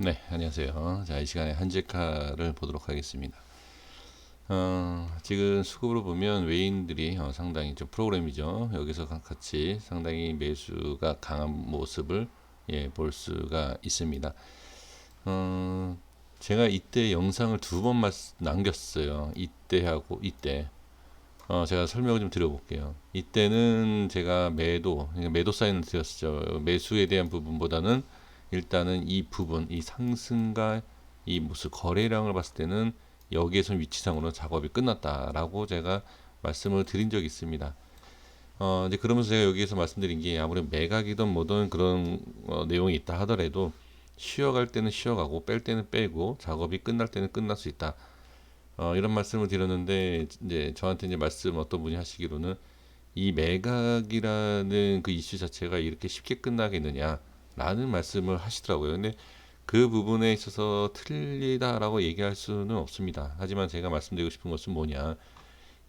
네, 안녕하세요. 자, 이 시간에 한직카를 보도록 하겠습니다. 지금 수급으로 보면 외인들이 상당히 좀 프로그램이죠. 여기서 같이 상당히 매수가 강한 모습을 볼 수가 있습니다. 어, 제가 이때 영상을 두 번 남겼어요. 이때하고 이때. 제가 설명을 좀 드려볼게요. 이때는 제가 그러니까 매도 사인을 드렸죠. 매수에 대한 부분보다는 일단은 이 부분, 이 상승과 이 무슨 거래량을 봤을 때는 여기에서 위치상으로 작업이 끝났다라고 제가 말씀을 드린 적이 있습니다. 이제 그러면서 제가 여기에서 말씀드린 게 아무리 매각이든 뭐든 그런 내용이 있다 하더라도 쉬어갈 때는 쉬어가고 뺄 때는 빼고 작업이 끝날 때는 끝날 수 있다. 이런 말씀을 드렸는데 이제 저한테 이제 말씀 어떤 분이 하시기로는 이 매각이라는 그 이슈 자체가 이렇게 쉽게 끝나겠느냐라는 말씀을 하시더라고요. 근데 그 부분에 있어서 틀리다라고 얘기할 수는 없습니다. 하지만 제가 말씀드리고 싶은 것은 뭐냐,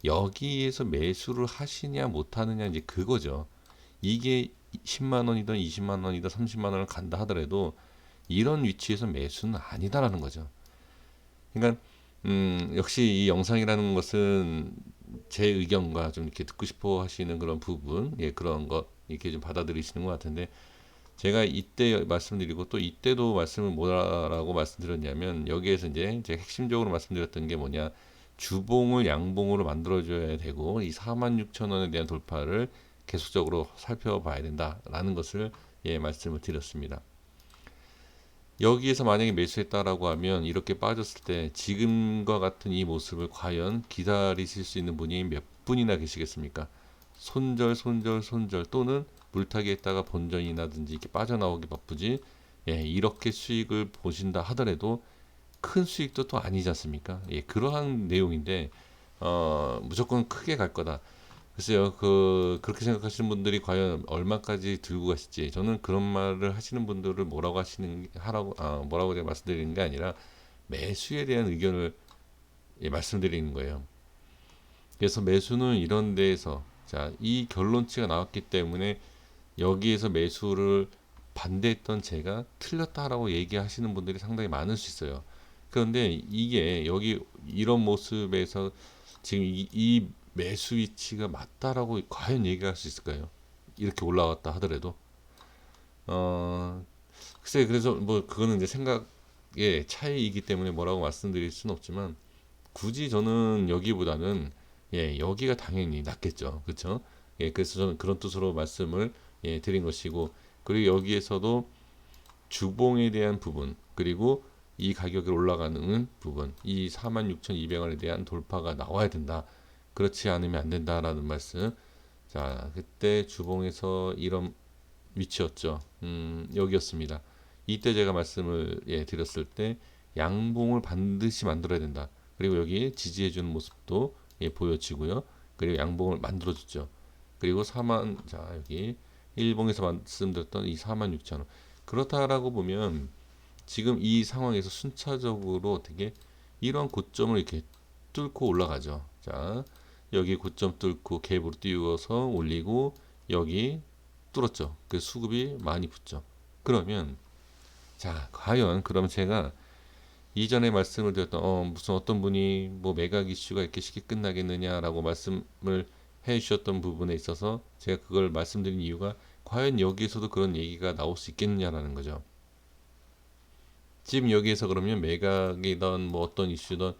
여기에서 매수를 하시냐 못하느냐 이제 그거죠. 이게 10만 원이든 20만 원이든 30만 원을 간다 하더라도 이런 위치에서 매수는 아니다라는 거죠. 그러니까 역시 이 영상이라는 것은 제 의견과 좀 이렇게 듣고 싶어 하시는 그런 부분, 그런 것 이렇게 좀 받아들이시는 것 같은데, 제가 이때 말씀드리고 또 이때도 말씀을 뭐라고 말씀드렸냐면, 여기에서 이제 제가 핵심적으로 말씀드렸던 게 뭐냐, 주봉을 양봉으로 만들어줘야 되고 이 46,000원에 대한 돌파를 계속적으로 살펴봐야 된다라는 것을 말씀을 드렸습니다. 여기에서 만약에 매수했다라고 하면 이렇게 빠졌을 때 지금과 같은 이 모습을 과연 기다리실 수 있는 분이 몇 분이나 계시겠습니까? 손절 또는 물타기 했다가 본전이라든지 이렇게 빠져나오기 바쁘지, 이렇게 수익을 보신다 하더라도 큰 수익도 또 아니지 않습니까? 그러한 내용인데 무조건 크게 갈 거다. 글쎄요, 그렇게 생각하시는 분들이 과연 얼마까지 들고 가실지, 저는 그런 말을 하시는 분들을 뭐라고 제가 말씀드리는 게 아니라 매수에 대한 의견을 말씀드리는 거예요. 그래서 매수는 이런 데에서, 자, 이 결론치가 나왔기 때문에 여기에서 매수를 반대했던 제가 틀렸다라고 얘기하시는 분들이 상당히 많을 수 있어요. 그런데 이게 여기 이런 모습에서 지금 이 매수 위치가 맞다라고 과연 얘기할 수 있을까요? 이렇게 올라왔다 하더라도 어 글쎄, 그래서 뭐 그거는 이제 생각의 차이이기 때문에 뭐라고 말씀드릴 수는 없지만, 굳이 저는 여기보다는 여기가 당연히 낫겠죠, 그렇죠? 그래서 저는 그런 뜻으로 말씀을 드린 것이고, 그리고 여기에서도 주봉에 대한 부분, 그리고 이 가격이 올라가는 부분, 이 46,200원에 대한 돌파가 나와야 된다. 그렇지 않으면 안 된다라는 말씀. 자, 그때 주봉에서 이런 위치였죠. 여기였습니다. 이때 제가 말씀을 드렸을 때 양봉을 반드시 만들어야 된다. 그리고 여기 지지해주는 모습도 보여지고요. 그리고 양봉을 만들어줬죠. 그리고 4만, 자, 여기 일봉에서 말씀드렸던 이 46,000원. 그렇다라고 보면 지금 이 상황에서 순차적으로 어떻게 이런 고점을 이렇게 뚫고 올라가죠. 자, 여기 고점 뚫고 갭으로 띄워서 올리고 여기 뚫었죠. 그 수급이 많이 붙죠. 그러면 자, 과연 그럼 제가 이전에 말씀을 드렸던 무슨 어떤 분이 뭐 매각 이슈가 이렇게 쉽게 끝나겠느냐라고 말씀을 해 주셨던 부분에 있어서 제가 그걸 말씀드린 이유가 과연 여기에서도 그런 얘기가 나올 수 있겠느냐라는 거죠. 지금 여기에서 그러면 매각이던 뭐 어떤 이슈든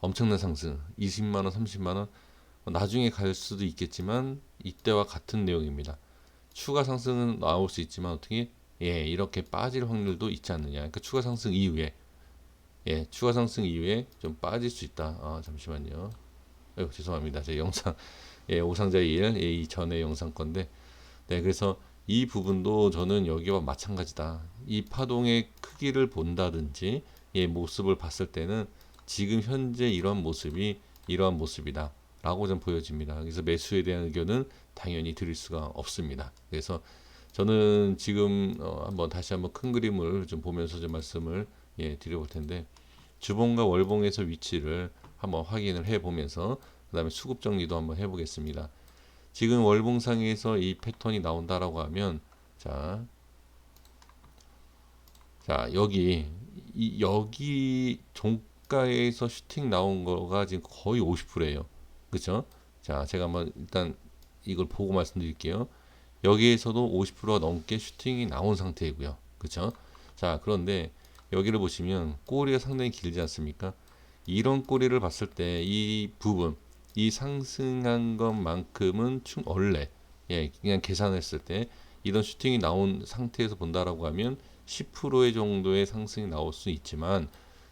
엄청난 상승, 20만 원, 30만 원, 나중에 갈 수도 있겠지만 이때와 같은 내용입니다. 추가 상승은 나올 수 있지만 어떻게 이렇게 빠질 확률도 있지 않느냐. 그러니까 추가 상승 이후에 좀 빠질 수 있다. 잠시만요. 아이고, 죄송합니다. 제 영상 오상자의 일, 이 전에 영상 건데, 그래서 이 부분도 저는 여기와 마찬가지다. 이 파동의 크기를 본다든지 모습을 봤을 때는 지금 현재 이런 모습이 이러한 모습이다 라고 좀 보여집니다. 그래서 매수에 대한 의견은 당연히 드릴 수가 없습니다. 그래서 저는 지금 한번 다시 한번 큰 그림을 좀 보면서 좀 말씀을 드려볼 텐데, 주봉과 월봉에서 위치를 한번 확인을 해 보면서 그 다음에 수급 정리도 한번 해 보겠습니다. 지금 월봉상에서 이 패턴이 나온다라고 하면, 자, 자, 여기 종가에서 슈팅 나온 거가 지금 거의 50%예요. 그쵸? 자, 제가 한번 일단 이걸 보고 말씀드릴게요. 여기에서도 50%가 넘게 슈팅이 나온 상태이고요. 그쵸? 자, 그런데 여기를 보시면 꼬리가 상당히 길지 않습니까? 이런 꼬리를 봤을 때 이 부분, 이 상승한 것만큼은 원래, 예, 그냥 계산했을 때 이런 슈팅이 나온 상태에서 본다라고 하면 10%의 정도의 상승이 나올 수 있지만,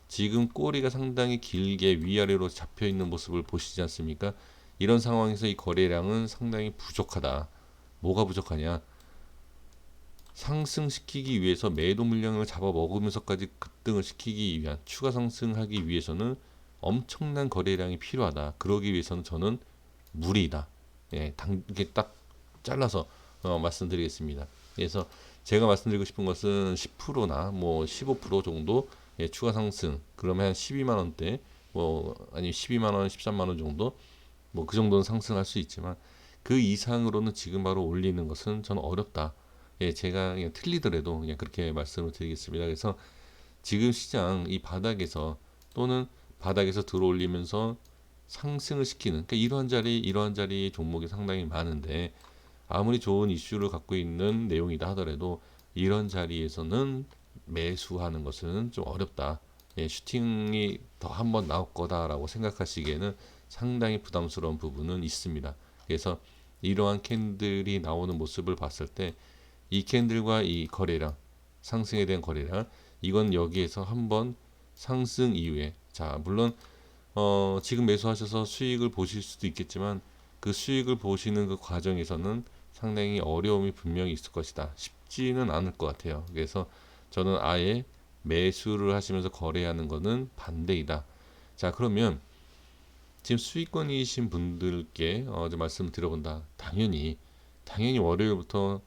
지금 꼬리가 상당히 길게 위아래로 잡혀 있는 모습을 보시지 않습니까? 이런 상황에서 이 거래량은 상당히 부족하다. 뭐가 부족하냐? 상승시키기 위해서 매도 물량을 잡아먹으면서까지 급등을 시키기 위한, 추가 상승하기 위해서는 엄청난 거래량이 필요하다. 그러기 위해서는 저는 무리다. 예, 이게 딱 잘라서 말씀드리겠습니다. 그래서 제가 말씀드리고 싶은 것은 10%나 뭐 15% 정도, 예, 추가 상승, 그러면 한 12만 원대, 뭐 아니 12만 원, 13만 원 정도, 뭐 그 정도는 상승할 수 있지만 그 이상으로는 지금 바로 올리는 것은 저는 어렵다. 예, 제가 그냥 틀리더라도 그냥 그렇게 말씀을 드리겠습니다. 그래서 지금 시장 이 바닥에서, 또는 바닥에서 들어올리면서 상승을 시키는, 그러니까 이러한 자리 종목이 상당히 많은데, 아무리 좋은 이슈를 갖고 있는 내용이다 하더라도 이런 자리에서는 매수하는 것은 좀 어렵다. 예, 슈팅이 더 한 번 나올 거다라고 생각하시기에는 상당히 부담스러운 부분은 있습니다. 그래서 이러한 캔들이 나오는 모습을 봤을 때 이 캔들과 이 거래량, 상승에 대한 거래량, 이건 여기에서 한번 상승 이후에, 자, 물론 지금 매수하셔서 수익을 보실 수도 있겠지만 그 수익을 보시는 그 과정에서는 상당히 어려움이 분명히 있을 것이다. 쉽지는 않을 것 같아요. 그래서 저는 아예 매수를 하시면서 거래하는 것은 반대이다. 자, 그러면 지금 수익권이신 분들께 좀 말씀을 드려본다. 당연히 월요일부터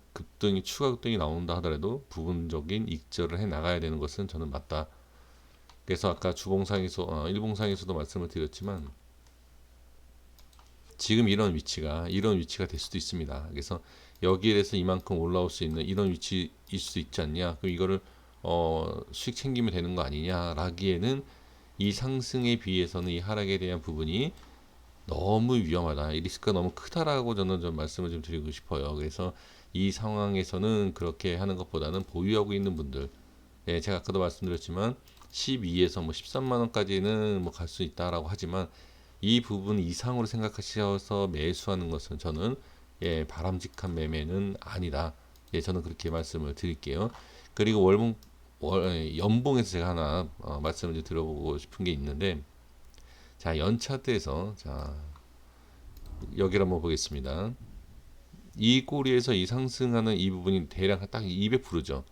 추가 급등이 나온다 하더라도 부분적인 익절을 해 나가야 되는 것은 저는 맞다. 그래서 아까 일봉상에서도 말씀을 드렸지만, 지금 이런 위치가 될 수도 있습니다. 그래서 여기에 대해서 이만큼 올라올 수 있는 이런 위치일 수 있지 않냐? 그럼 이거를 수익 챙기면 되는 거 아니냐라기에는, 이 상승에 비해서는 이 하락에 대한 부분이 너무 위험하다. 이 리스크가 너무 크다라고 저는 좀 말씀을 좀 드리고 싶어요. 그래서 이 상황에서는 그렇게 하는 것보다는 보유하고 있는 분들, 예, 제가 아까도 말씀드렸지만 12에서 뭐 13만 원까지는 뭐 갈 수 있다라고 하지만 이 부분 이상으로 생각하셔서 매수하는 것은 저는, 예, 바람직한 매매는 아니다. 예, 저는 그렇게 말씀을 드릴게요. 그리고 연봉에서 제가 하나 말씀을 좀 드려보고 싶은 게 있는데, 자, 연차대에서, 자, 여기를 한번 보겠습니다. 이 꼬리에서 이 상승하는 이 부분이 대략 딱 200%죠.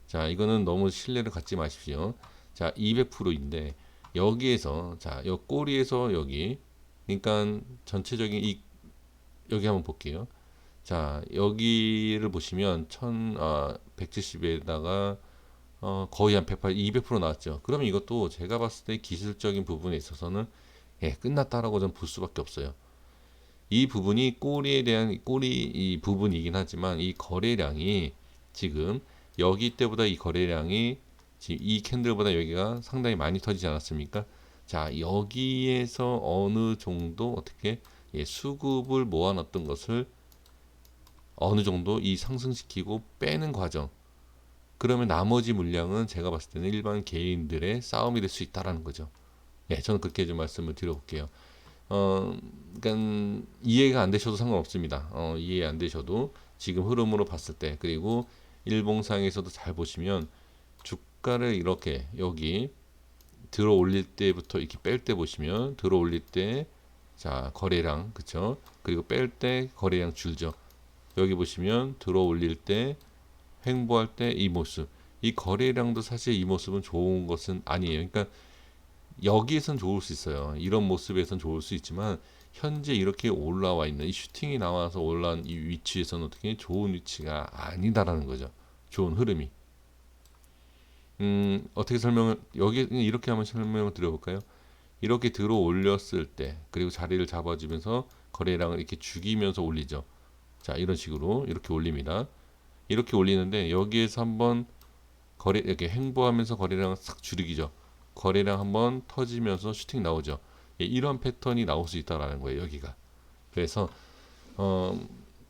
자, 이거는 너무 신뢰를 갖지 마십시오. 자, 200%인데 여기에서, 자, 요 꼬리에서 여기, 그러니까 전체적인 여기 한번 볼게요. 자, 여기를 보시면 170에다가 거의 한 200% 나왔죠. 그러면 이것도 제가 봤을 때 기술적인 부분에 있어서는, 예, 끝났다라고 좀 볼 수밖에 없어요. 이 부분이 꼬리 이 부분이긴 하지만 이 거래량이 지금 여기 때보다 이 거래량이 지금 이 캔들보다 여기가 상당히 많이 터지지 않았습니까? 자, 여기에서 어느 정도 어떻게, 예, 수급을 모아놨던 것을 어느 정도 이 상승시키고 빼는 과정. 그러면 나머지 물량은 제가 봤을 때는 일반 개인들의 싸움이 될 수 있다라는 거죠. 예, 저는 그렇게 좀 말씀을 드려볼게요. 그러니까 이해가 안 되셔도 상관없습니다. 이해 안 되셔도 지금 흐름으로 봤을 때, 그리고 일봉상에서도 잘 보시면 주가를 이렇게 여기 들어 올릴 때부터 이렇게 뺄 때 보시면, 들어 올릴 때, 자, 거래량, 그쵸? 그리고 뺄 때 거래량 줄죠. 여기 보시면 들어 올릴 때, 횡보할 때 이 모습, 이 거래량도 사실 이 모습은 좋은 것은 아니에요. 그러니까 여기에선 좋을 수 있어요. 이런 모습에선 좋을 수 있지만 현재 이렇게 올라와 있는, 이 슈팅이 나와서 올라온 이 위치에서는 어떻게 좋은 위치가 아니다라는 거죠. 좋은 흐름이. 어떻게 여기 이렇게 한번 설명을 드려볼까요? 이렇게 들어 올렸을 때, 그리고 자리를 잡아주면서 거래량을 이렇게 죽이면서 올리죠. 자, 이런 식으로 이렇게 올립니다. 이렇게 올리는데 여기에서 한번 거래 이렇게 횡보하면서 거래량 싹 줄이기죠. 거래량 한번 터지면서 슈팅 나오죠. 예, 이런 패턴이 나올 수 있다라는 거예요, 여기가. 그래서 어,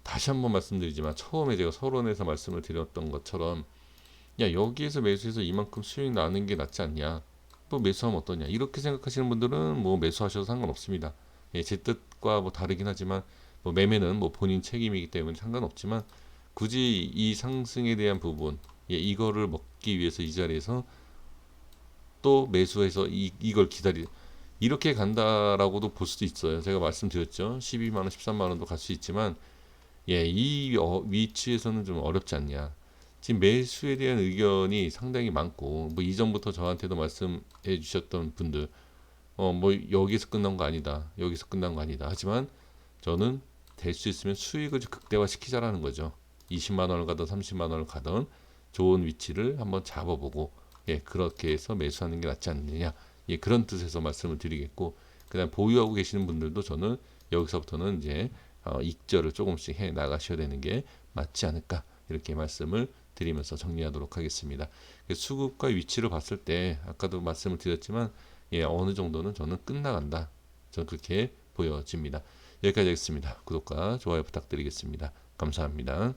다시 한번 말씀드리지만 처음에 제가 서론에서 말씀을 드렸던 것처럼 야 여기에서 매수해서 이만큼 수익 나는 게 낫지 않냐? 뭐 매수하면 어떠냐? 이렇게 생각하시는 분들은 뭐 매수하셔도 상관없습니다. 예, 제 뜻과 뭐 다르긴 하지만 뭐 매매는 뭐 본인 책임이기 때문에 상관없지만 굳이 이 상승에 대한 부분, 예, 이거를 먹기 위해서 이 자리에서 또 매수해서 이걸 기다리 이렇게 간다라고도 볼 수도 있어요. 제가 말씀드렸죠. 12만 원, 13만 원도 갈 수 있지만 예, 이 위치에서는 좀 어렵지 않냐. 지금 매수에 대한 의견이 상당히 많고 뭐 이전부터 저한테도 말씀해 주셨던 분들 뭐 여기서 끝난 거 아니다. 여기서 끝난 거 아니다. 하지만 저는 될 수 있으면 수익을 극대화시키자라는 거죠. 20만 원을 가든 30만 원을 가든 좋은 위치를 한번 잡아보고 예, 그렇게 해서 매수하는 게 낫지 않느냐. 예, 그런 뜻에서 말씀을 드리겠고 그다음 보유하고 계시는 분들도 저는 여기서부터는 이제 익절을 조금씩 해 나가셔야 되는 게 맞지 않을까 이렇게 말씀을 드리면서 정리하도록 하겠습니다. 수급과 위치를 봤을 때 아까도 말씀을 드렸지만 예, 어느 정도는 저는 끝나간다. 저는 그렇게 보여집니다. 여기까지 하겠습니다. 구독과 좋아요 부탁드리겠습니다. 감사합니다.